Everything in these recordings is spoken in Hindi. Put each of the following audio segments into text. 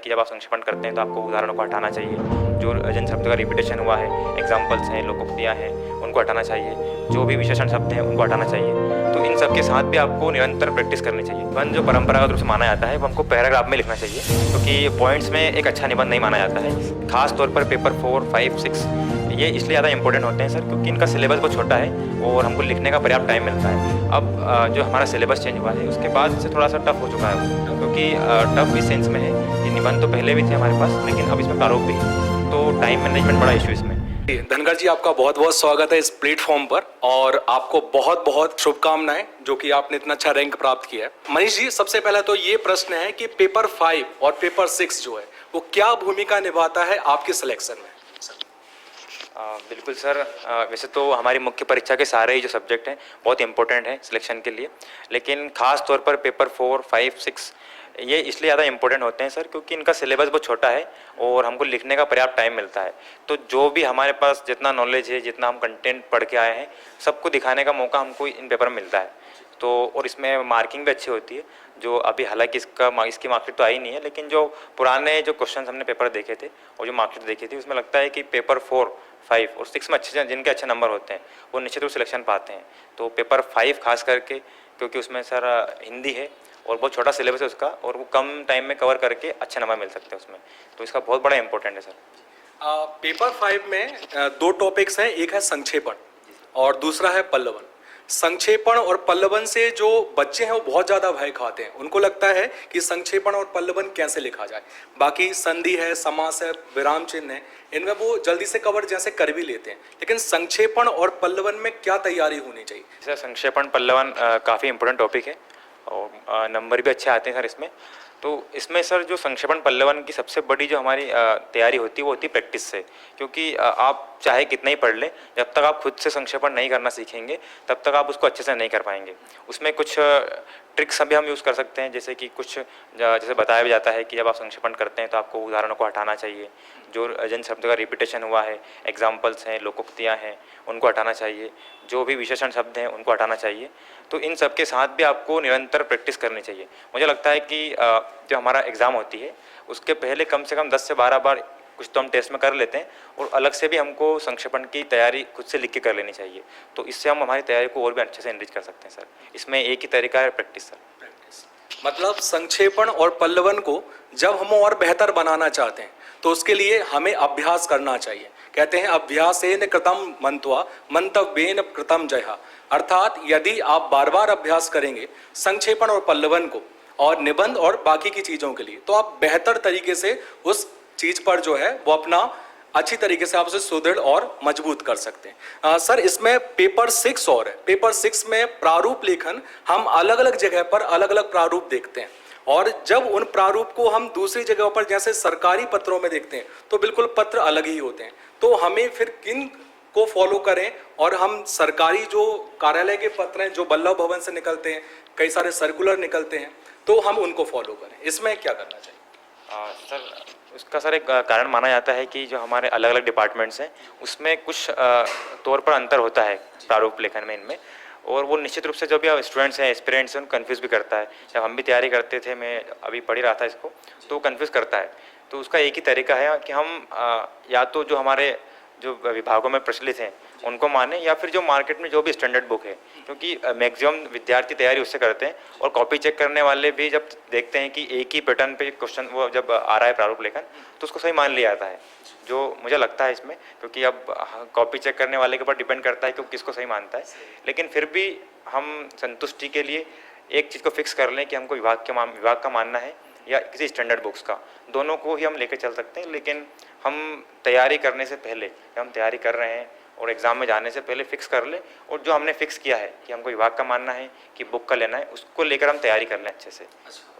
कि जब आप संक्षेपण करते हैं तो आपको उदाहरणों को हटाना चाहिए, जो जिन शब्दों का रिपीटेशन हुआ है, एग्जाम्पल्स हैं, लोकोक्तियाँ हैं, उनको हटाना चाहिए, जो भी विशेषण शब्द हैं उनको हटाना चाहिए। तो इन सब के साथ भी आपको निरंतर प्रैक्टिस करनी चाहिए। निबंध जो परंपरागत रूप से माना जाता है वो हमको पैराग्राफ में लिखना चाहिए, क्योंकि पॉइंट्स में एक अच्छा निबंध नहीं माना जाता है। खास तौर पर पेपर 4, 5, 6 ये इसलिए ज़्यादा इंपॉर्टेंट होते हैं सर, क्योंकि इनका सिलेबस बहुत छोटा है और हमको लिखने का पर्याप्त टाइम मिलता है। अब जो हमारा सिलेबस चेंज हुआ है उसके बाद से थोड़ा सा टफ हो चुका है वो, क्योंकि टफ इस सेंस में है कि निबंध तो पहले भी थे हमारे पास, लेकिन अब इसमें प्रारूप भी है, तो टाइम मैनेजमेंट बड़ा इशू इसमें। धनगर जी, आपका बहुत बहुत स्वागत है इस प्लेटफॉर्म पर और आपको बहुत बहुत शुभकामनाएं जो कि आपने इतना अच्छा रैंक प्राप्त किया है। मनीष जी, सबसे पहला तो ये प्रश्न है कि पेपर 5 और पेपर 6 जो है वो क्या भूमिका निभाता है आपके सिलेक्शन में? बिल्कुल सर, वैसे तो हमारी मुख्य परीक्षा के सारे ही जो सब्जेक्ट हैं बहुत इंपॉर्टेंट हैं सिलेक्शन के लिए, लेकिन ख़ास तौर पर पेपर 4, 5, 6 ये इसलिए ज़्यादा इंपॉर्टेंट होते हैं सर, क्योंकि इनका सिलेबस बहुत छोटा है और हमको लिखने का पर्याप्त टाइम मिलता है। तो जो भी हमारे पास जितना नॉलेज है, जितना हम कंटेंट पढ़ के आए हैं, सबको दिखाने का मौका हमको इन पेपर में मिलता है। तो और इसमें मार्किंग भी अच्छी होती है, जो अभी हालांकि इसकी मार्कशीट तो आई नहीं है, लेकिन जो पुराने जो क्वेश्चन हमने पेपर देखे थे और जो मार्कशीट देखी थी उसमें लगता है कि पेपर 4, 5 और 6 में जिनके अच्छे नंबर होते हैं वो निश्चित रूप से सिलेक्शन पाते हैं। तो पेपर 5 खास करके, क्योंकि उसमें सर हिंदी है और बहुत छोटा सिलेबस है उसका, और वो कम टाइम में कवर करके अच्छे नंबर मिल सकते हैं उसमें, तो इसका बहुत बड़ा इंपॉर्टेंट है सर। पेपर 5 में दो टॉपिक्स हैं, एक है संक्षेपण और दूसरा है पल्लवन। संक्षेपण और पल्लवन से जो बच्चे हैं वो बहुत ज़्यादा भय खाते हैं, उनको लगता है कि संक्षेपण और पल्लवन कैसे लिखा जाए। बाकी संधि है, समास है, विराम चिन्ह है, इनमें वो जल्दी से कवर जैसे कर भी लेते हैं, लेकिन संक्षेपण और पल्लवन में क्या तैयारी होनी चाहिए? सर संक्षेपण पल्लवन काफ़ी इंपॉर्टेंट टॉपिक है और नंबर भी अच्छे आते हैं सर इसमें। तो इसमें सर जो संक्षेपण पल्लवन की सबसे बड़ी जो हमारी तैयारी होती है वो होती है प्रैक्टिस से, क्योंकि आप चाहे कितना ही पढ़ लें, जब तक आप खुद से संक्षेपण नहीं करना सीखेंगे तब तक आप उसको अच्छे से नहीं कर पाएंगे। उसमें कुछ ट्रिक्स अभी हम यूज़ कर सकते हैं, जैसे कि कुछ जैसे बताया भी जाता है कि जब आप संक्षेपण करते हैं तो आपको उदाहरणों को हटाना चाहिए, जो जिन शब्दों का रिपीटेशन हुआ है, एग्जाम्पल्स हैं, लोकोक्तियाँ हैं, उनको हटाना चाहिए, जो भी विशेषण शब्द हैं उनको हटाना चाहिए। तो इन सब के साथ भी आपको निरंतर प्रैक्टिस करनी चाहिए। मुझे लगता है कि जो हमारा एग्ज़ाम होती है उसके पहले कम से कम 10 से 12 बार कुछ तो हम टेस्ट में कर लेते हैं, और अलग से भी हमको संक्षेपण की तैयारी खुद से लिख के कर लेनी चाहिए। तो इससे हम हमारी तैयारी को और भी अच्छे से एनरिच कर सकते हैं सर। इसमें एक ही तरीका है, प्रैक्टिस सर। मतलब संक्षेपण और पल्लवन को जब हम और बेहतर बनाना चाहते हैं तो उसके लिए हमें अभ्यास करना चाहिए। कहते हैं अभ्यासेन कृतं मन्त्वा मंतव्येन कृतं जयः, अर्थात यदि आप बार बार अभ्यास करेंगे संक्षेपण और पल्लवन को और निबंध और बाकी की चीज़ों के लिए, तो आप बेहतर तरीके से उस चीज़ पर जो है वो अपना अच्छी तरीके से आप उसे सुदृढ़ और मजबूत कर सकते हैं। सर इसमें पेपर 6 और है, पेपर 6 में प्रारूप लेखन हम अलग अलग जगह पर अलग अलग प्रारूप देखते हैं, और जब उन प्रारूप को हम दूसरी जगह पर जैसे सरकारी पत्रों में देखते हैं तो बिल्कुल पत्र अलग ही होते हैं। तो हमें फिर किन को फॉलो करें, और हम सरकारी जो कार्यालय के पत्र हैं जो वल्लभ भवन से निकलते हैं, कई सारे सर्कुलर निकलते हैं, तो हम उनको फॉलो करें, इसमें क्या करना चाहिए? सर उसका सर एक कारण माना जाता है कि जो हमारे अलग अलग डिपार्टमेंट्स हैं उसमें कुछ तौर पर अंतर होता है प्रारूप लेखन में इनमें, और वो निश्चित रूप से जो भी स्टूडेंट्स हैं, एस्पिरेंट्स हैं, उनको कन्फ्यूज़ भी करता है। जब हम भी तैयारी करते थे, मैं अभी पढ़ ही रहा था इसको, तो कन्फ्यूज़ करता है। तो उसका एक ही तरीका है कि हम या तो जो हमारे जो विभागों में प्रचलित हैं उनको माने, या फिर जो मार्केट में जो भी स्टैंडर्ड बुक है, क्योंकि मैक्सिमम विद्यार्थी तैयारी उससे करते हैं, और कॉपी चेक करने वाले भी जब देखते हैं कि एक ही पैटर्न पे क्वेश्चन वो जब आ रहा है प्रारूप लेखन, तो उसको सही मान लिया जाता है, जो मुझे लगता है इसमें, क्योंकि अब कॉपी चेक करने वाले के ऊपर डिपेंड करता है कि वो किसको सही मानता है। लेकिन फिर भी हम संतुष्टि के लिए एक चीज़ को फिक्स कर लें कि हमको विभाग का मानना है या किसी स्टैंडर्ड बुक्स का, दोनों को ही हम लेकर चल सकते हैं। लेकिन हम तैयारी करने से पहले, हम तैयारी कर रहे हैं और एग्ज़ाम में जाने से पहले फिक्स कर लें, और जो हमने फिक्स किया है कि हमको विभाग का मानना है कि बुक का लेना है, उसको लेकर हम तैयारी कर लें अच्छे से।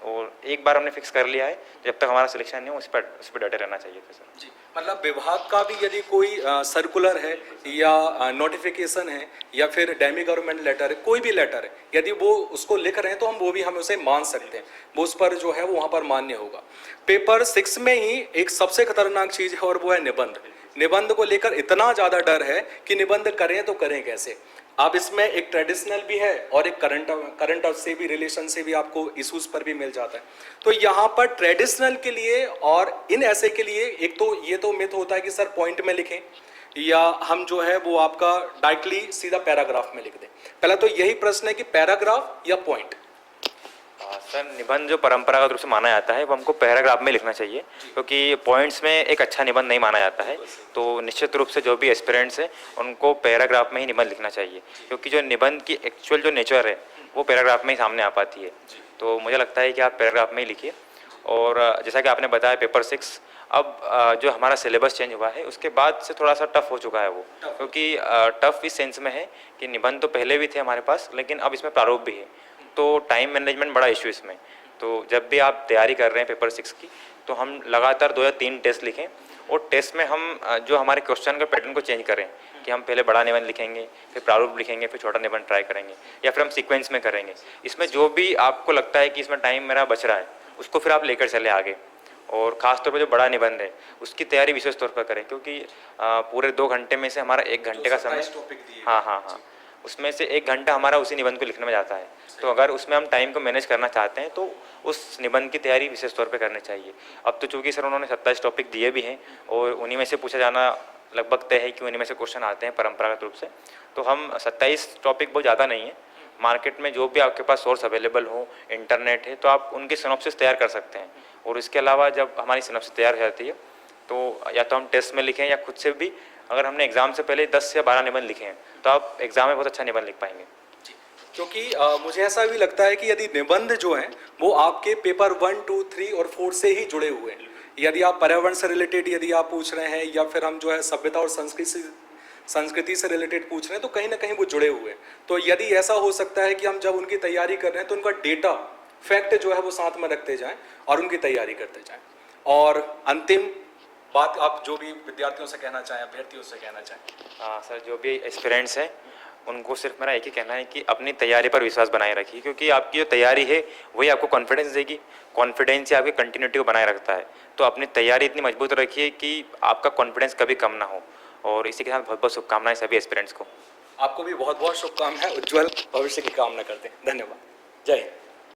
और एक बार हमने फिक्स कर लिया है, जब तक हमारा सिलेक्शन नहीं हो उस पर डटे रहना चाहिए फिर सर। जी, मतलब विभाग का भी यदि कोई सर्कुलर है या नोटिफिकेशन है या फिर डेमी गवर्नमेंट लेटर है, कोई भी लेटर है, यदि वो उसको लिख रहे हैं तो हम उसे मान सकते हैं, वो उस पर जो है वो वहाँ पर मान्य होगा। पेपर 6 में ही एक सबसे खतरनाक चीज़ है और वो है निबंध। निबंध को लेकर इतना ज़्यादा डर है कि निबंध करें तो करें कैसे। अब इसमें एक ट्रेडिशनल भी है और एक करंट से भी रिलेशन से भी आपको इश्यूज पर भी मिल जाता है। तो यहाँ पर ट्रेडिशनल के लिए और इन ऐसे के लिए एक तो ये तो मिथ होता है कि सर पॉइंट में लिखें या हम जो है वो आपका डायरेक्टली सीधा पैराग्राफ में लिख दें। पहला तो यही प्रश्न है कि पैराग्राफ या पॉइंट। सर निबंध जो परंपरागत रूप से माना जाता है वो हमको पैराग्राफ में लिखना चाहिए, क्योंकि पॉइंट्स में एक अच्छा निबंध नहीं माना जाता है। तो निश्चित रूप से जो भी एस्पिरेंट्स हैं उनको पैराग्राफ में ही निबंध लिखना चाहिए, क्योंकि जो निबंध की एक्चुअल जो नेचर है वो पैराग्राफ में ही सामने आ पाती है। तो मुझे लगता है कि आप पैराग्राफ में ही लिखिए। और जैसा कि आपने बताया पेपर 6 अब जो हमारा सिलेबस चेंज हुआ है उसके बाद से थोड़ा सा टफ हो चुका है वो, क्योंकि टफ इस सेंस में है कि निबंध तो पहले भी थे हमारे पास, लेकिन अब इसमें प्रारूप भी है, तो टाइम मैनेजमेंट बड़ा इशू इसमें। तो जब भी आप तैयारी कर रहे हैं पेपर 6 की, तो हम लगातार 2 या 3 टेस्ट लिखें और टेस्ट में हम जो हमारे क्वेश्चन का पैटर्न को चेंज करें कि हम पहले बड़ा निबंध लिखेंगे, फिर प्रारूप लिखेंगे, फिर छोटा निबंध ट्राई करेंगे, या फिर हम सीक्वेंस में करेंगे। इसमें जो भी आपको लगता है कि इसमें टाइम मेरा बच रहा है उसको फिर आप लेकर चले आगे। और ख़ासतौर पर जो बड़ा निबंध है उसकी तैयारी विशेष तौर पर करें, क्योंकि पूरे 2 घंटे में से हमारा 1 घंटे का समय, हाँ, उसमें से 1 घंटा हमारा उसी निबंध को लिखने में जाता है। तो अगर उसमें हम टाइम को मैनेज करना चाहते हैं तो उस निबंध की तैयारी विशेष तौर पे करनी चाहिए। अब तो चूंकि सर उन्होंने 27 टॉपिक दिए भी हैं और उन्हीं में से पूछा जाना लगभग तय है कि उन्हीं में से क्वेश्चन आते हैं परंपरागत रूप से, तो हम 27 टॉपिक बहुत ज़्यादा नहीं है। मार्केट में जो भी आपके पास सोर्स अवेलेबल हो, इंटरनेट है, तो आप उनकी सिनॉप्सिस तैयार कर सकते हैं। और इसके अलावा जब हमारी सिनॉप्सिस तैयार हो जाती है तो या तो हम टेस्ट में लिखें या खुद से भी, अगर हमने एग्जाम से पहले 10 या 12 निबंध लिखे हैं तो आप एग्जाम में बहुत अच्छा निबंध लिख पाएंगे। क्योंकि मुझे ऐसा भी लगता है कि यदि निबंध जो हैं वो आपके पेपर 1, 2, 3 और 4 से ही जुड़े हुए हैं, यदि आप पर्यावरण से रिलेटेड यदि आप पूछ रहे हैं या फिर हम जो है सभ्यता और संस्कृति से रिलेटेड पूछ रहे हैं, तो कहीं ना कहीं वो जुड़े हुए हैं। तो यदि ऐसा हो सकता है कि हम जब उनकी तैयारी कर रहे हैं तो उनका डेटा फैक्ट जो है वो साथ में रखते जाएं और उनकी तैयारी करते जाएं। और अंतिम बात आप जो भी विद्यार्थियों से कहना चाहें, अभ्यर्थियों से कहना चाहें। सर जो भी एस्पिरेंट्स हैं उनको सिर्फ मेरा एक ही कहना है कि अपनी तैयारी पर विश्वास बनाए रखिए, क्योंकि आपकी जो तैयारी है वही आपको कॉन्फिडेंस देगी। कॉन्फिडेंस ही आपकी कंटिन्यूटी को बनाए रखता है। तो अपनी तैयारी इतनी मजबूत रखिए कि आपका कॉन्फिडेंस कभी कम ना हो। और इसी के साथ बहुत बहुत शुभकामनाएं सभी एस्पिरेंट्स को। आपको भी बहुत बहुत शुभकामनाएं, उज्जवल भविष्य की कामना करते हैं। धन्यवाद। जय हिंद।